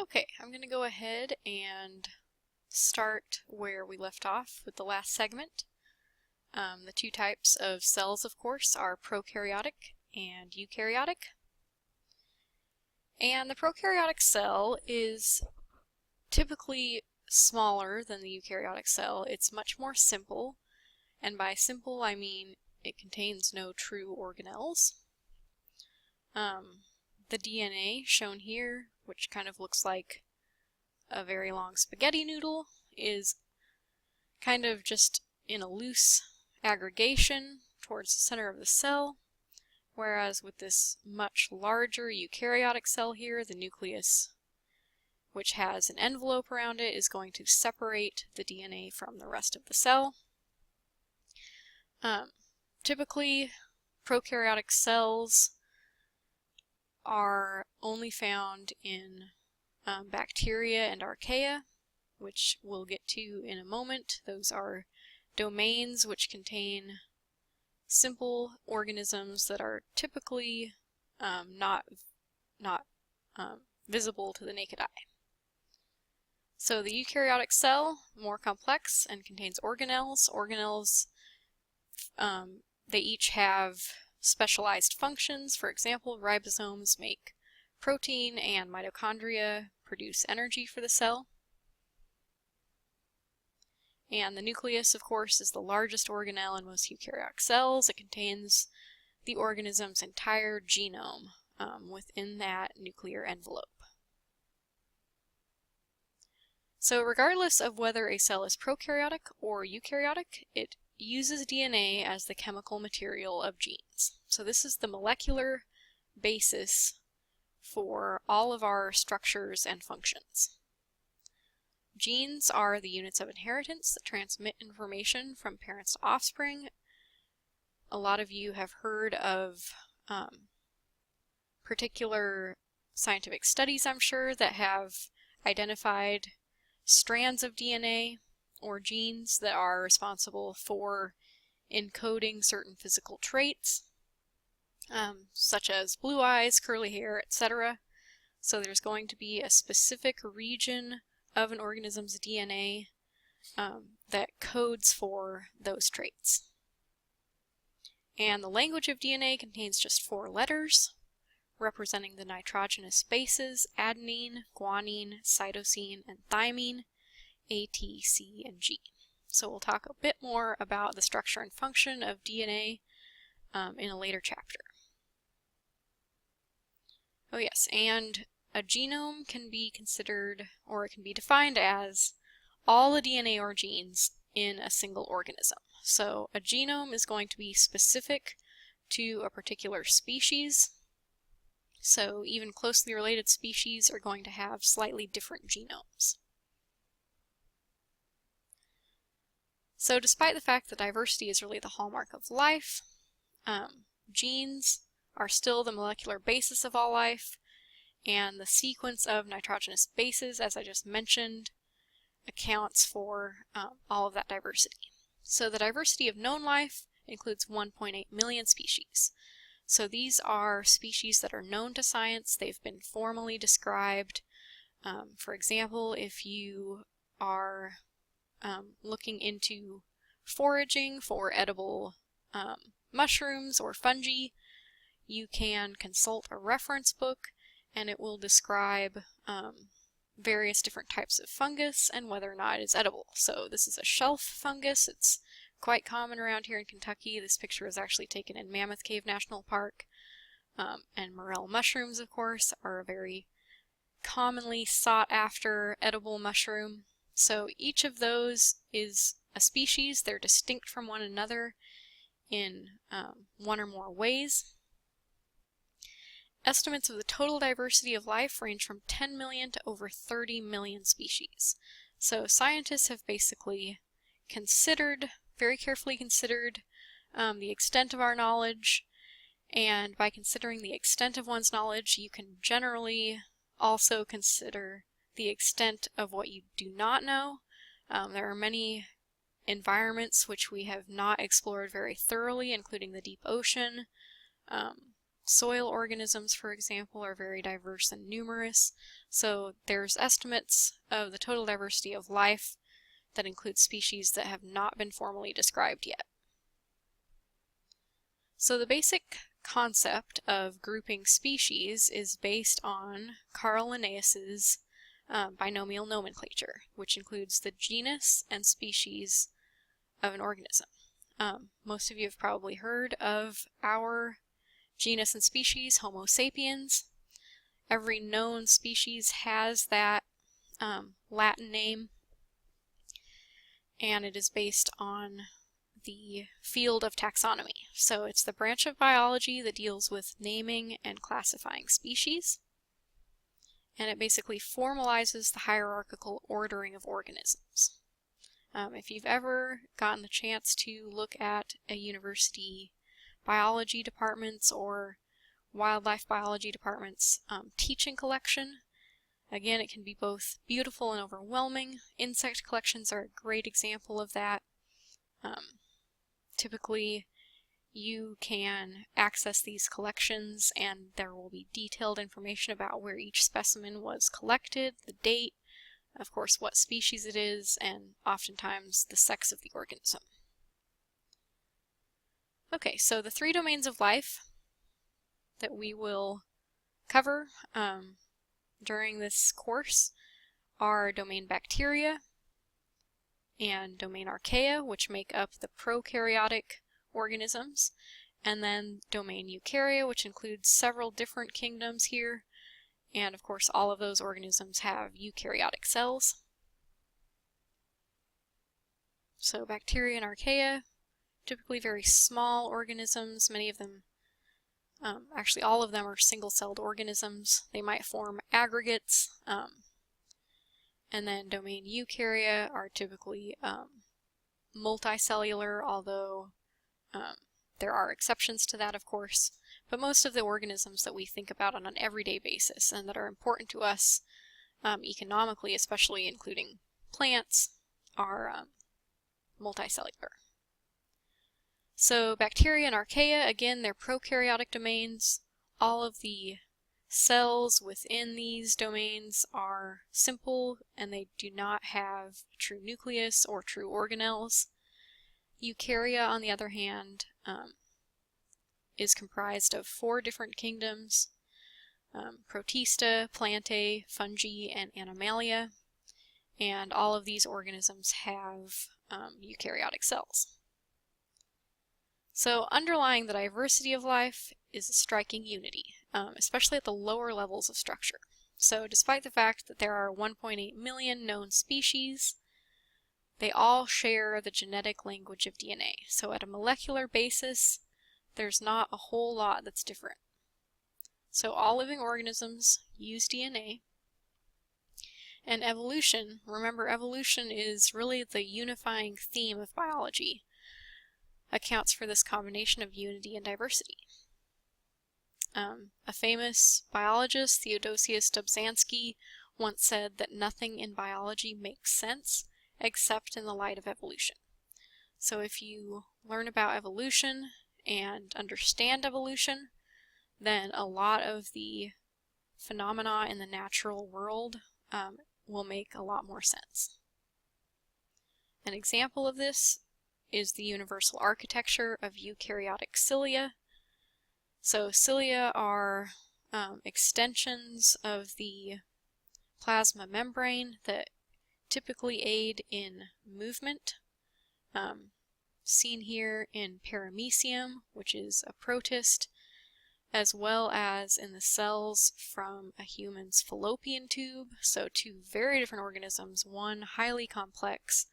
Okay, I'm going to go ahead and start where we left off with the last segment. The two types of cells, of course, are prokaryotic and eukaryotic. And the prokaryotic cell is typically smaller than the eukaryotic cell. It's much more simple, and by simple I mean it contains no true organelles. The DNA shown here, which kind of looks like a very long spaghetti noodle, is kind of just in a loose aggregation towards the center of the cell, whereas with this much larger eukaryotic cell here, the nucleus, which has an envelope around it, is going to separate the DNA from the rest of the cell. Typically, prokaryotic cells are only found in bacteria and archaea, which we'll get to in a moment. Those are domains which contain simple organisms that are typically not visible to the naked eye. So the eukaryotic cell, more complex and contains organelles. Organelles, they each have specialized functions. For example, ribosomes make protein and mitochondria produce energy for the cell. And the nucleus, of course, is the largest organelle in most eukaryotic cells. It contains the organism's entire genome within that nuclear envelope. So regardless of whether a cell is prokaryotic or eukaryotic, it uses DNA as the chemical material of genes. So this is the molecular basis for all of our structures and functions. Genes are the units of inheritance that transmit information from parents to offspring. A lot of you have heard of particular scientific studies, I'm sure, that have identified strands of DNA or genes that are responsible for encoding certain physical traits, such as blue eyes, curly hair, etc. So there's going to be a specific region of an organism's DNA that codes for those traits. And the language of DNA contains just 4 letters, representing the nitrogenous bases adenine, guanine, cytosine, and thymine, A, T, C, and G. So we'll talk a bit more about the structure and function of DNA in a later chapter. Oh yes, and a genome can be considered, or it can be defined as all the DNA or genes in a single organism. So a genome is going to be specific to a particular species. So even closely related species are going to have slightly different genomes. So despite the fact that diversity is really the hallmark of life, genes are still the molecular basis of all life, and the sequence of nitrogenous bases, as I just mentioned, accounts for all of that diversity. So the diversity of known life includes 1.8 million species. So these are species that are known to science. They've been formally described. For example, if you are looking into foraging for edible mushrooms or fungi, you can consult a reference book and it will describe various different types of fungus and whether or not it is edible. So this is a shelf fungus. It's quite common around here in Kentucky. This picture was actually taken in Mammoth Cave National Park. And morel mushrooms, of course, are a very commonly sought after edible mushroom. So each of those is a species. They're distinct from one another in one or more ways. Estimates of the total diversity of life range from 10 million to over 30 million species. So scientists have basically considered, very carefully considered, the extent of our knowledge, and by considering the extent of one's knowledge, you can generally also consider the extent of what you do not know. There are many environments which we have not explored very thoroughly, including the deep ocean. Soil organisms, for example, are very diverse and numerous. So there's estimates of the total diversity of life that includes species that have not been formally described yet. So the basic concept of grouping species is based on Carl Linnaeus's binomial nomenclature, which includes the genus and species of an organism. Most of you have probably heard of our genus and species, Homo sapiens. Every known species has that Latin name, and it is based on the field of taxonomy. So it's the branch of biology that deals with naming and classifying species, and it basically formalizes the hierarchical ordering of organisms. If you've ever gotten the chance to look at a university biology department's or wildlife biology department's teaching collection, again, it can be both beautiful and overwhelming. Insect collections are a great example of that. Typically, you can access these collections and there will be detailed information about where each specimen was collected, the date, of course what species it is, and oftentimes the sex of the organism. Okay, so the 3 domains of life that we will cover during this course are domain bacteria and domain archaea, which make up the prokaryotic organisms, and then domain eukarya, which includes several different kingdoms here, and of course all of those organisms have eukaryotic cells. So bacteria and archaea, typically very small organisms. Many of them, actually all of them, are single-celled organisms. They might form aggregates. And then domain eukarya are typically multicellular, although there are exceptions to that, of course. But most of the organisms that we think about on an everyday basis and that are important to us economically, especially including plants, are multicellular. So bacteria and archaea, again, they're prokaryotic domains. All of the cells within these domains are simple and they do not have a true nucleus or true organelles. Eukarya, on the other hand, is comprised of 4 different kingdoms: Protista, Plantae, Fungi, and Animalia, and all of these organisms have eukaryotic cells. So underlying the diversity of life is a striking unity, especially at the lower levels of structure. So despite the fact that there are 1.8 million known species, they all share the genetic language of DNA. So at a molecular basis, there's not a whole lot that's different. So all living organisms use DNA. And evolution, remember, evolution is really the unifying theme of biology, accounts for this combination of unity and diversity. A famous biologist, Theodosius Dobzhansky, once said that nothing in biology makes sense except in the light of evolution. So if you learn about evolution and understand evolution, then a lot of the phenomena in the natural world will make a lot more sense. An example of this is the universal architecture of eukaryotic cilia. So cilia are extensions of the plasma membrane that typically aid in movement, seen here in paramecium, which is a protist, as well as in the cells from a human's fallopian tube. So 2 very different organisms, one highly complex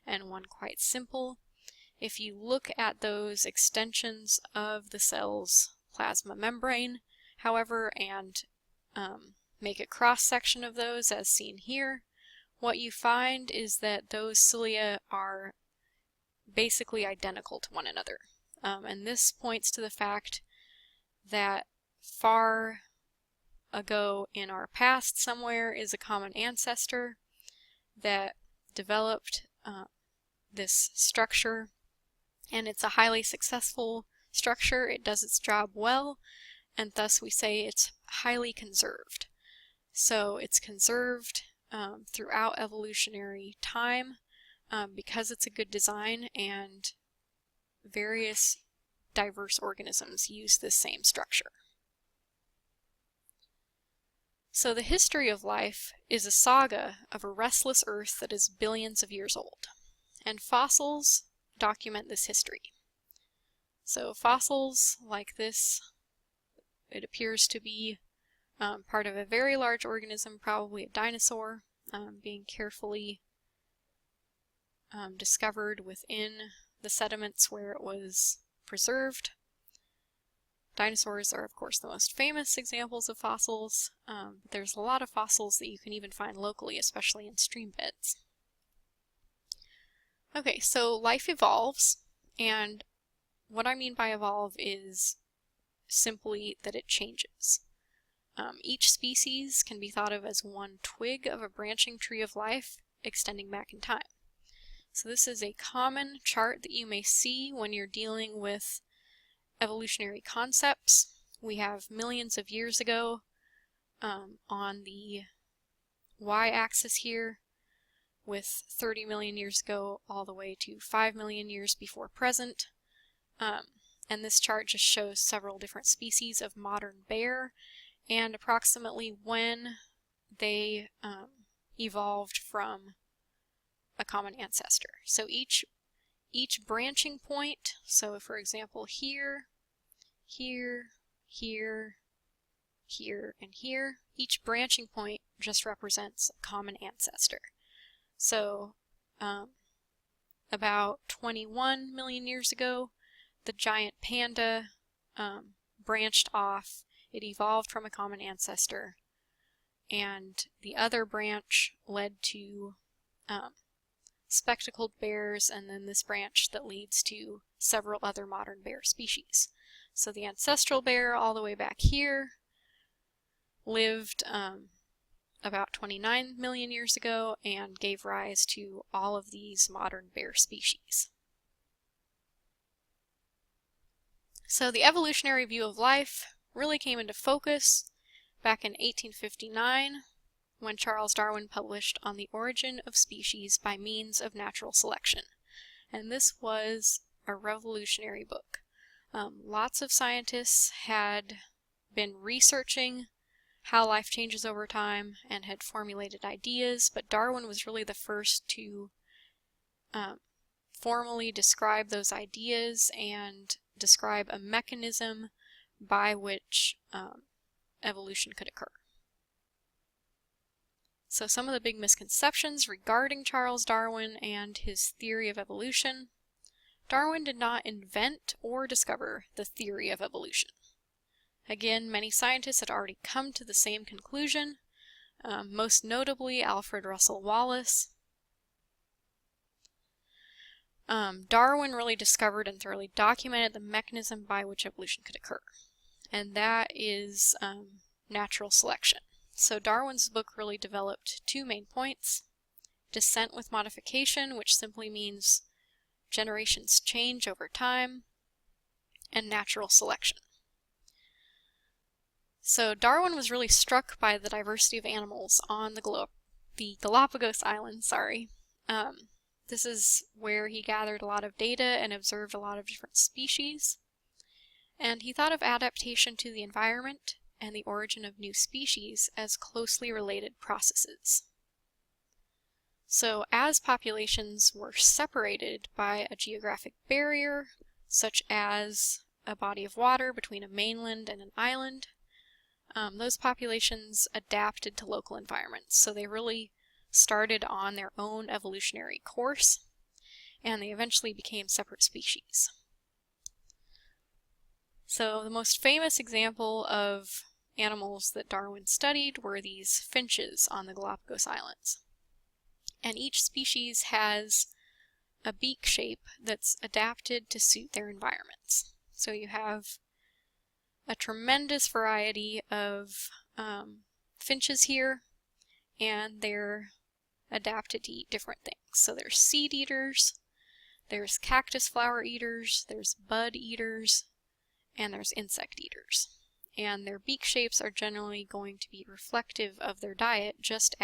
and one quite simple. If you look at those extensions of the cell's plasma membrane, however, and make a cross-section of those as seen here, what you find is that those cilia are basically identical to one another. And this points to the fact that far ago in our past somewhere is a common ancestor that developed this structure, and it's a highly successful structure. It does its job well, and thus we say it's highly conserved. So it's conserved throughout evolutionary time because it's a good design, and various diverse organisms use this same structure. So the history of life is a saga of a restless Earth that is billions of years old, and fossils document this history. So fossils like this, it appears to be part of a very large organism, probably a dinosaur, being carefully discovered within the sediments where it was preserved. Dinosaurs are, of course, the most famous examples of fossils, but there's a lot of fossils that you can even find locally, especially in stream beds. Okay, so life evolves, and what I mean by evolve is simply that it changes. Each species can be thought of as one twig of a branching tree of life extending back in time. So this is a common chart that you may see when you're dealing with evolutionary concepts. We have millions of years ago on the y-axis here, with 30 million years ago all the way to 5 million years before present. And this chart just shows several different species of modern bear and approximately when they evolved from a common ancestor. So each branching point, so for example here, here, here, here, and here, each branching point just represents a common ancestor. So about 21 million years ago, the giant panda branched off. It evolved from a common ancestor, and the other branch led to spectacled bears, and then this branch that leads to several other modern bear species. So the ancestral bear all the way back here lived about 29 million years ago and gave rise to all of these modern bear species. So the evolutionary view of life really came into focus back in 1859 when Charles Darwin published On the Origin of Species by Means of Natural Selection. And this was a revolutionary book. Lots of scientists had been researching how life changes over time and had formulated ideas, but Darwin was really the first to formally describe those ideas and describe a mechanism by which evolution could occur. So some of the big misconceptions regarding Charles Darwin and his theory of evolution. Darwin did not invent or discover the theory of evolution. Again, many scientists had already come to the same conclusion, most notably Alfred Russel Wallace. Darwin really discovered and thoroughly documented the mechanism by which evolution could occur, and that is natural selection. So Darwin's book really developed two main points: descent with modification, which simply means generations change over time, and natural selection. So Darwin was really struck by the diversity of animals on the Galapagos Islands. This is where he gathered a lot of data and observed a lot of different species. And he thought of adaptation to the environment and the origin of new species as closely related processes. So as populations were separated by a geographic barrier, such as a body of water between a mainland and an island, those populations adapted to local environments. So they really started on their own evolutionary course, and they eventually became separate species. So the most famous example of animals that Darwin studied were these finches on the Galapagos Islands. And each species has a beak shape that's adapted to suit their environments. So you have a tremendous variety of finches here, and they're adapted to eat different things. So there's seed eaters, there's cactus flower eaters, there's bud eaters, and there's insect eaters. and their beak shapes are generally going to be reflective of their diet, just